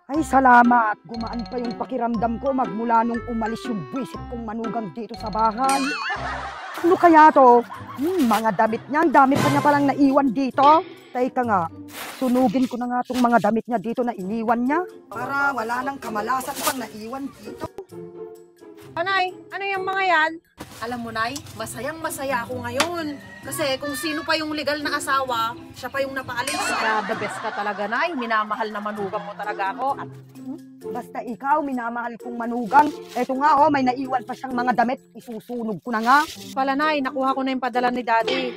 Ay, salamat. Gumaan pa yung pakiramdam ko magmula nung umalis yung buwisit kong manugang dito sa bahay. Ano kaya to? Mga damit niya. Ang dami pa niya palang naiwan dito. Teka nga, sunugin ko na nga itong mga damit niya dito na iniwan niya. Para wala nang kamalasan pang naiwan dito. Anay, ano yung mga yan? Alam mo, Nay, masayang-masaya ako ngayon. Kasi kung sino pa yung legal na asawa, siya pa yung napaalis. Kaya the best ka talaga, Nay. Minamahal na manugang mo talaga ako. At Basta ikaw, minamahal kong manugang. Eto nga, may naiwan pa siyang mga damit. Isusunog ko na nga. pala, Nay, nakuha ko na yung padala ni Daddy.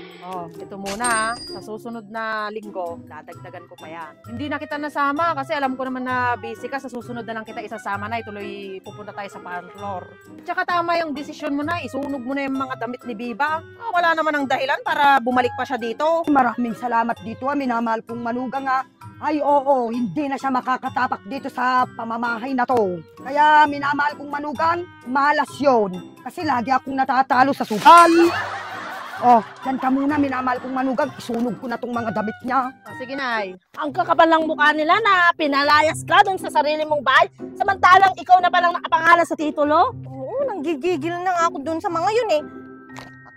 Ito muna, sa susunod na linggo, dadagdagan ko pa yan. Hindi na kita nasama kasi alam ko naman na busy ka. Sa susunod na lang kita isasama, Nay. Tuloy pupunta tayo sa parlor. Tsaka tama yung desisyon mo, Nay. Isunog mo na yung mga damit ni Biba. Wala naman ang dahilan para bumalik pa siya dito. Maraming salamat dito, minamahal kong manugang nga. Ay oo, hindi na siya makakatapak dito sa pamamahay na to. Kaya minamahal kong manugang, malas yun. Kasi lagi akong natatalo sa sugal. Yan ka muna, minamahal kong manugang, isunog ko na tong mga damit niya. Sige, Nay. Ang kakapal ng mukha nila na pinalayas ka doon sa sarili mong bahay, samantalang ikaw na palang nakapangalan sa titulo? Oo, nanggigigil na nga ako dun sa mga yun eh.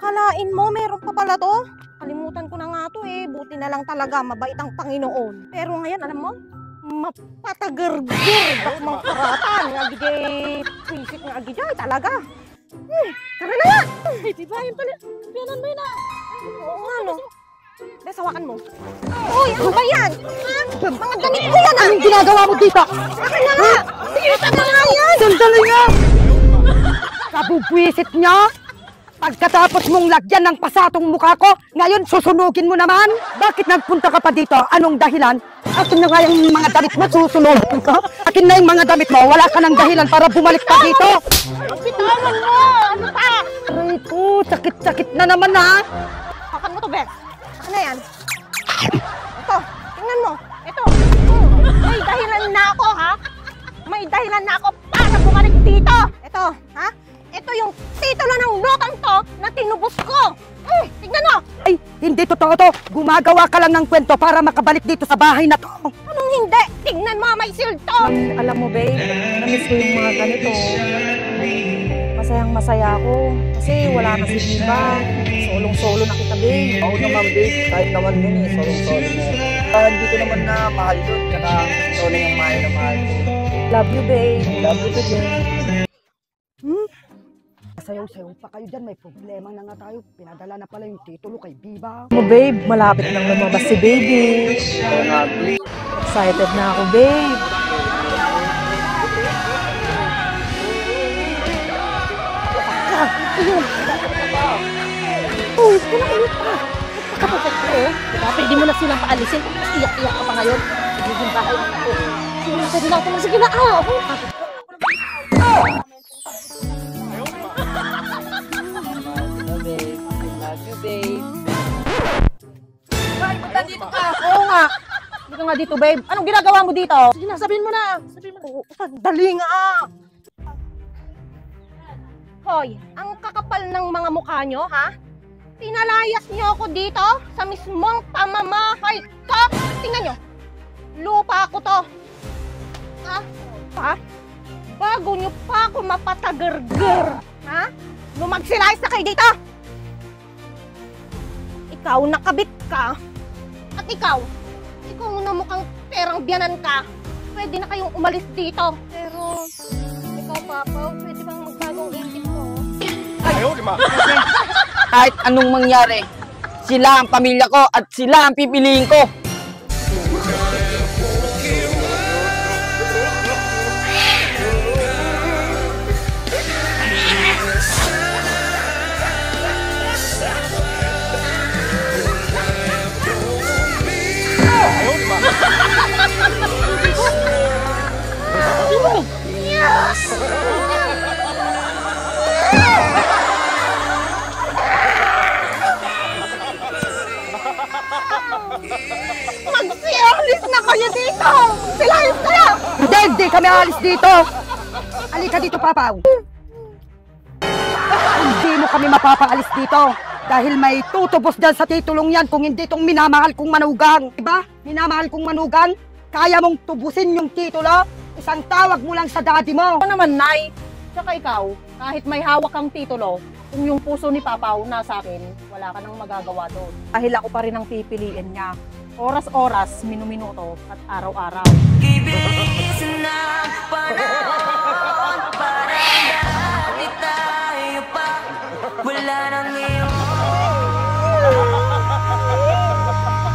Akalain mo, meron pa pala to? Kalimutan ko na nga to eh. Buti na lang talaga, mabait ang Panginoon. Pero ngayon, alam mo, mapatagargir. Bak mga karatan. Nagigay, pisik nga agigay talaga. Tara na nga! Diba yun pala? Pianan mo yun ah. Oo nga no. Bes, hawakan mo. Uy, ano ba yan? Ha? Mga damit ko yan ah! Anong ginagawa mo dito? Akin na nga! Tingnan mo nga yan! Sandali nga! Kabubwisit niya! Pagkatapos mong lagyan ng pasatong mukha ko, ngayon susunugin mo naman. Bakit nagpunta ka pa dito? Anong dahilan? Akin na nga yung mga damit mo, susunugin ko. Akin na yung mga damit mo, wala ka ng dahilan para bumalik pa dito. Bitawan mo! Ano pa? Aray ko, sakit-sakit na naman ha. Hawakan mo to, Bes. Akin na yan. Ito, tingnan mo. Ito. May dahilan na ako, ha? May dahilan na ako para bumalik dito. Ito, ha? Ito yung titulo ng lutang to na tinubos ko. Tignan mo. Ay, hindi totoo to. Gumagawa ka lang ng kwento para makabalik dito sa bahay na to. Anong hindi? Tignan mo, may shield to. Alam mo, babe, namiss ko yung mga ganito. Masayang-masaya ako. Kasi wala na si Biba. Solong-solo na kita, babe. Oo naman, babe. Kahit naman yun eh, sorry mo. Hindi ko naman na mahal yun. Tsaka ikaw lang yung mahal na mahal ko. Love you, babe. Love you too, babe. Sayaw-sayaw pa kayo dyan, may problema na nga tayo. Pinadala na pala yung titulo kay Biba. Mo, babe, malapit nang lumabas si baby. Oo nga, babe. Excited na ako, babe. Uy, pinakalit pa. Kapapag ko eh. Diba, pwede mo na silang paalisin. Iyak-iyak ka pa ngayon. Sigiging bahay na ako. Pwede na ako. Sige na, Babe, I love you, babe. Ay, punta dito ka. Oo nga. Dito nga dito, babe. Anong ginagawa mo dito? Sige na, sabihin mo na. Sabihin mo na. Dali nga. Hoy, ang kakapal ng mga mukha nyo, ha? Pinalayas nyo ako dito sa mismong pamamahay ko. Tingnan nyo. Lupa ko to. Ha? Bago nyo pa ako mapatagargar. Ha? Lumagsilayas na kayo dito. Ikaw, nakabit ka. At ikaw na mukhang perang biyanan ka. Pwede na kayong umalis dito. Pero, ikaw, Papa, pwede bang magbagong isip mo? Kahit anong mangyari, sila ang pamilya ko at sila ang pipiliin ko. Magsialis na kayo dito! Silayas kayo! Hindi kami alis dito! Halika dito, Papaw! Hindi mo kami mapapaalis dito! Dahil may tutubos dyan sa titulong yan kung hindi itong minamahal kong manugang. Diba? Minamahal kong manugang? Kaya mong tubusin yung titulo? Isang tawag mo lang sa daddy mo. Ano naman, Nay? Tsaka ikaw, kahit may hawak kang titulo, kung yung puso ni Papaw nasa akin, wala ka nang magagawa doon. Dahil ako pa rin ang pipiliin niya. Oras-oras, minuminuto at araw-araw.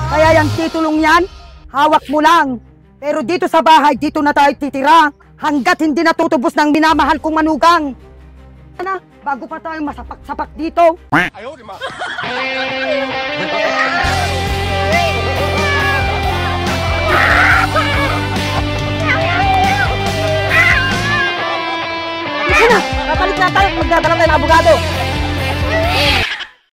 Kaya yung titulong yan, hawak mo lang. Pero dito sa bahay, dito na tayo titira. Hanggat hindi natutubos ng minamahal kong manugang. Na, bago pa tayo masapak-sapak dito. Sige na, kapalit na tayo. Magdadala tayo ng abogado.